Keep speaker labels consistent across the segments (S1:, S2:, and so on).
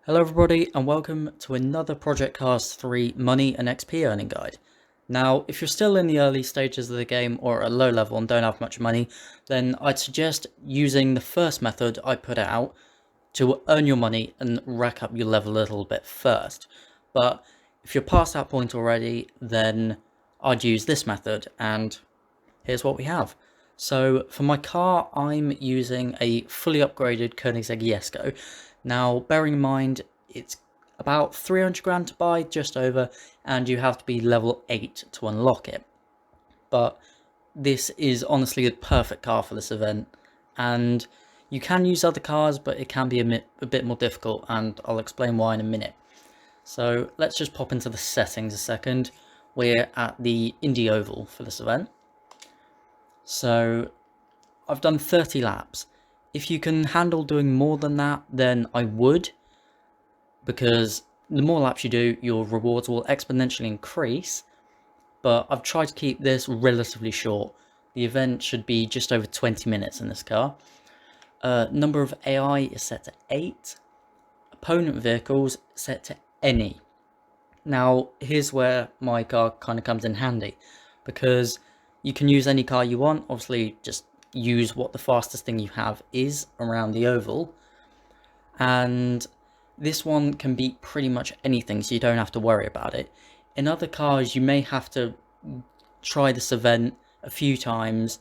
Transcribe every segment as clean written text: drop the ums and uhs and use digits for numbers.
S1: Hello everybody and welcome to another Project Cars 3 money and XP earning guide. Now if you're still in the early stages of the game or at a low level and don't have much money, then I'd suggest using the first method I put out to earn your money and rack up your level a little bit first. But if you're past that point already, then I'd use this method, and here's what we have. So for my car, I'm using a fully upgraded Koenigsegg Jesko. Now, bearing in mind, it's about 300 grand to buy, just over, and you have to be level 8 to unlock it. But this is honestly the perfect car for this event, and you can use other cars, but it can be a bit more difficult, and I'll explain why in a minute. So let's just pop into the settings a second. We're at the Indy Oval for this event. So I've done 30 laps. If you can handle doing more than that, then I would, because the more laps you do, your rewards will exponentially increase. But I've tried to keep this relatively short. The event should be just over 20 minutes in this car. Number of AI is set to 8. Opponent vehicles set to any. Now, here's where my car kind of comes in handy, because you can use any car you want. Obviously, just use what the fastest thing you have is around the oval. And this one can beat pretty much anything, so you don't have to worry about it. In other cars, you may have to try this event a few times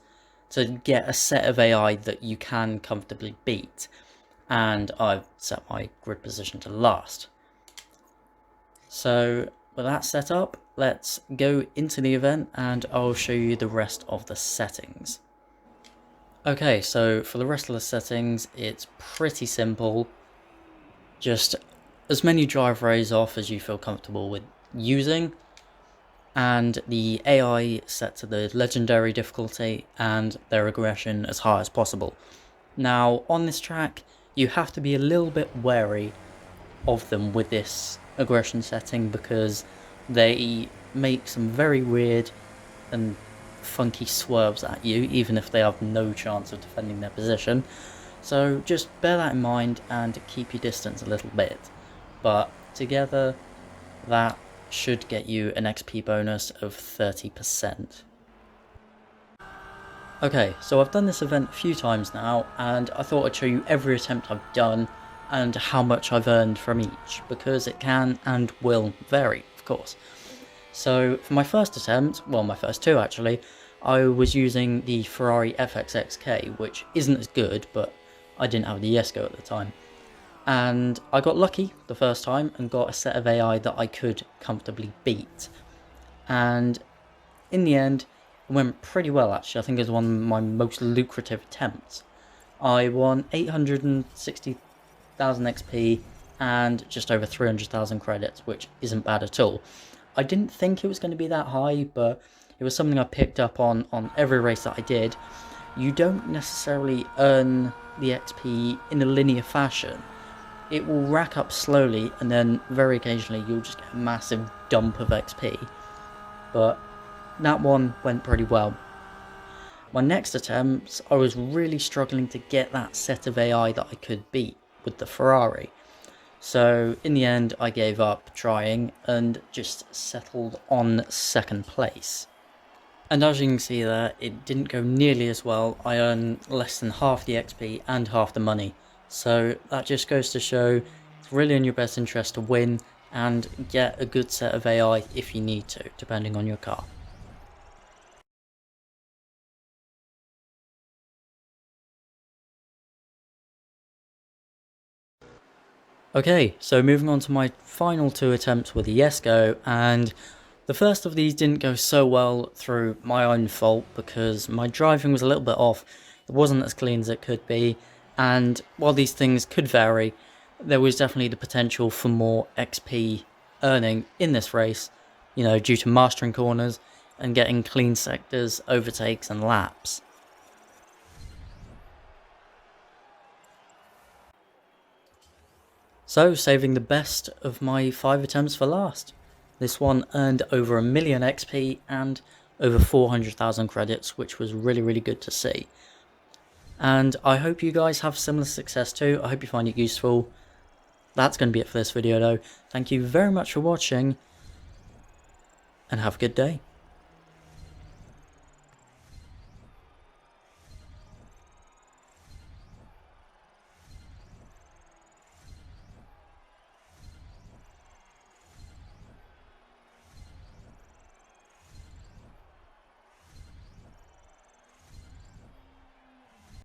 S1: to get a set of AI that you can comfortably beat. And I've set my grid position to last. So with that set up, let's go into the event and I'll show you the rest of the settings. Okay, so for the rest of the settings, it's pretty simple. Just as many drive rays off as you feel comfortable with using, and the AI set to the legendary difficulty and their aggression as high as possible. Now on this track, you have to be a little bit wary of them with this aggression setting, because they make some very weird and funky swerves at you, even if they have no chance of defending their position. So just bear that in mind and keep your distance a little bit. But together, that should get you an XP bonus of 30%. Okay, so I've done this event a few times now, and I thought I'd show you every attempt I've done and how much I've earned from each, because it can and will vary, of course. So for my first attempt, well, my first two actually, I was using the Ferrari FXXK, which isn't as good, but I didn't have the Jesko at the time. And I got lucky the first time and got a set of AI that I could comfortably beat. And in the end, it went pretty well actually. I think it was one of my most lucrative attempts. I won 860,000 XP and just over 300,000 credits, which isn't bad at all. I didn't think it was going to be that high, but it was something I picked up on every race that I did. You don't necessarily earn the XP in a linear fashion. It will rack up slowly, and then very occasionally you'll just get a massive dump of XP. But that one went pretty well. My next attempts, I was really struggling to get that set of AI that I could beat with the Ferrari. So in the end, I gave up trying and just settled on second place. And as you can see there, it didn't go nearly as well. I earned less than half the XP and half the money. So that just goes to show it's really in your best interest to win and get a good set of AI if you need to, depending on your car. Okay, so moving on to my final two attempts with the Jesko, and the first of these didn't go so well through my own fault because my driving was a little bit off. It wasn't as clean as it could be, and while these things could vary, there was definitely the potential for more XP earning in this race, you know, due to mastering corners and getting clean sectors, overtakes and laps. So, saving the best of my 5 attempts for last. This one earned over 1 million XP and over 400,000 credits, which was really good to see. And I hope you guys have similar success too. I hope you find it useful. That's going to be it for this video though. Thank you very much for watching, and have a good day.